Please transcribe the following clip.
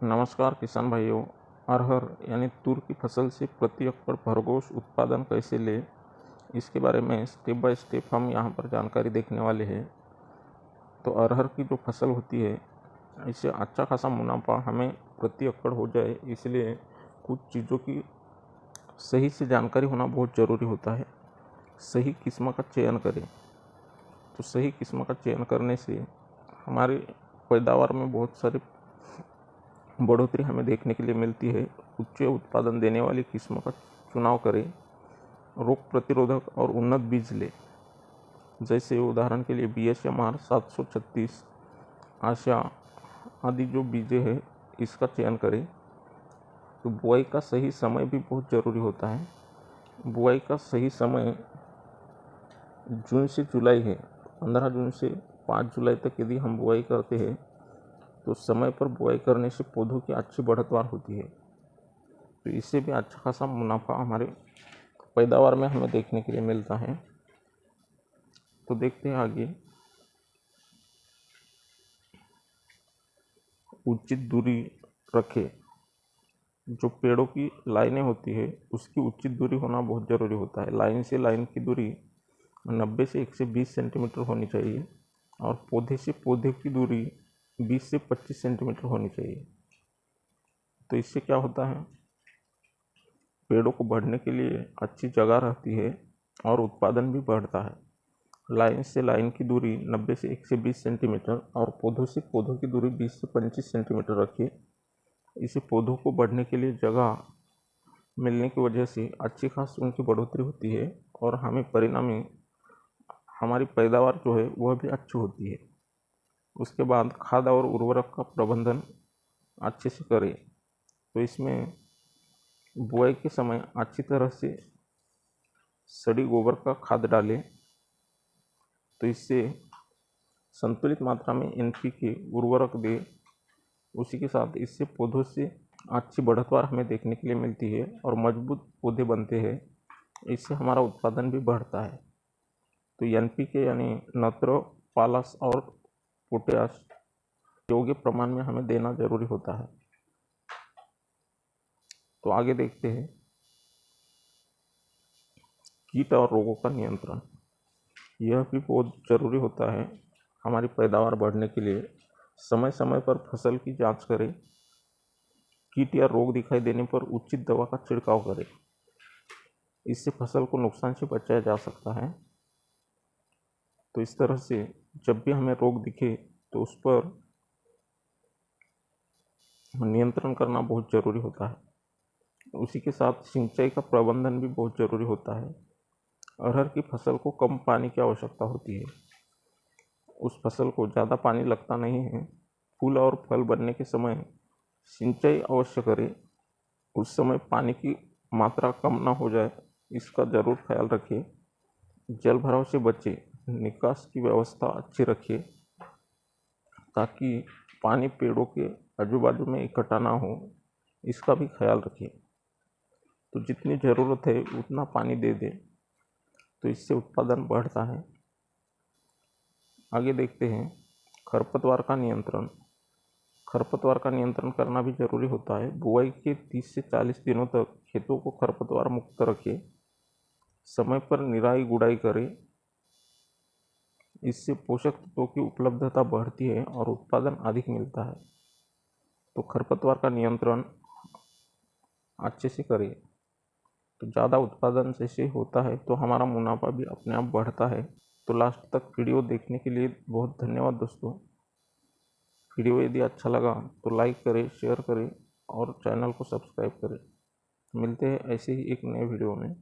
नमस्कार किसान भाइयों। अरहर यानी तूर की फसल से प्रति एकड़ भरघोष उत्पादन कैसे ले, इसके बारे में स्टेप बाय स्टेप हम यहाँ पर जानकारी देखने वाले हैं। तो अरहर की जो फसल होती है, इससे अच्छा खासा मुनाफा हमें प्रति एकड़ हो जाए, इसलिए कुछ चीज़ों की सही से जानकारी होना बहुत ज़रूरी होता है। सही किस्म का चयन करें, तो सही किस्म का चयन करने से हमारी पैदावार में बहुत सारी बढ़ोतरी हमें देखने के लिए मिलती है। उच्च उत्पादन देने वाली किस्मों का चुनाव करें, रोग प्रतिरोधक और उन्नत बीज लें। जैसे उदाहरण के लिए BSMR 736, आशा आदि जो बीजें हैं, इसका चयन करें। तो बुआई का सही समय भी बहुत ज़रूरी होता है। बुआई का सही समय जून से जुलाई है। 15 जून से 5 जुलाई तक यदि हम बुआई करते हैं तो समय पर बुआई करने से पौधों की अच्छी बढ़तवार होती है। तो इससे भी अच्छा खासा मुनाफा हमारे पैदावार में हमें देखने के लिए मिलता है। तो देखते हैं आगे। उचित दूरी रखें। जो पेड़ों की लाइनें होती है, उसकी उचित दूरी होना बहुत ज़रूरी होता है। लाइन से लाइन की दूरी 90 से 120 सेंटीमीटर होनी चाहिए और पौधे से पौधे की दूरी 20 से 25 सेंटीमीटर होनी चाहिए। तो इससे क्या होता है, पेड़ों को बढ़ने के लिए अच्छी जगह रहती है और उत्पादन भी बढ़ता है। लाइन से लाइन की दूरी 90 से 120 सेंटीमीटर और पौधों से पौधों की दूरी 20 से 25 सेंटीमीटर रखिए। इसे पौधों को बढ़ने के लिए जगह मिलने की वजह से अच्छी खास उनकी बढ़ोतरी होती है और हमें परिणामी हमारी पैदावार जो है वह भी अच्छी होती है। उसके बाद खाद और उर्वरक का प्रबंधन अच्छे से करें। तो इसमें बुआई के समय अच्छी तरह से सड़ी गोबर का खाद डालें। तो इससे संतुलित मात्रा में NPK उर्वरक दें। उसी के साथ इससे पौधों से अच्छी बढ़तवार हमें देखने के लिए मिलती है और मजबूत पौधे बनते हैं। इससे हमारा उत्पादन भी बढ़ता है। तो NPK यानी नत्र, पालस और पोटाश योग्य प्रमाण में हमें देना जरूरी होता है। तो आगे देखते हैं। कीट और रोगों का नियंत्रण, यह भी बहुत ज़रूरी होता है हमारी पैदावार बढ़ने के लिए। समय समय पर फसल की जांच करें। कीट या रोग दिखाई देने पर उचित दवा का छिड़काव करें। इससे फसल को नुकसान से बचाया जा सकता है। तो इस तरह से जब भी हमें रोग दिखे तो उस पर नियंत्रण करना बहुत ज़रूरी होता है। उसी के साथ सिंचाई का प्रबंधन भी बहुत ज़रूरी होता है। अरहर की फसल को कम पानी की आवश्यकता होती है। उस फसल को ज़्यादा पानी लगता नहीं है। फूल और फल बनने के समय सिंचाई अवश्य करें। उस समय पानी की मात्रा कम ना हो जाए, इसका ज़रूर ख्याल रखें। जल भराव से बचें। निकास की व्यवस्था अच्छी रखें ताकि पानी पेड़ों के आजू बाजू में इकट्ठा ना हो, इसका भी ख्याल रखें। तो जितनी ज़रूरत है उतना पानी दे दें, तो इससे उत्पादन बढ़ता है। आगे देखते हैं खरपतवार का नियंत्रण। खरपतवार का नियंत्रण करना भी ज़रूरी होता है। बुआई के 30 से 40 दिनों तक खेतों को खरपतवार मुक्त रखें। समय पर निराई गुड़ाई करें। इससे पोषक तत्वों की उपलब्धता बढ़ती है और उत्पादन अधिक मिलता है। तो खरपतवार का नियंत्रण अच्छे से करें। तो ज़्यादा उत्पादन जैसे होता है तो हमारा मुनाफा भी अपने आप बढ़ता है। तो लास्ट तक वीडियो देखने के लिए बहुत धन्यवाद दोस्तों। वीडियो यदि अच्छा लगा तो लाइक करें, शेयर करें और चैनल को सब्सक्राइब करें। मिलते हैं ऐसे ही एक नए वीडियो में।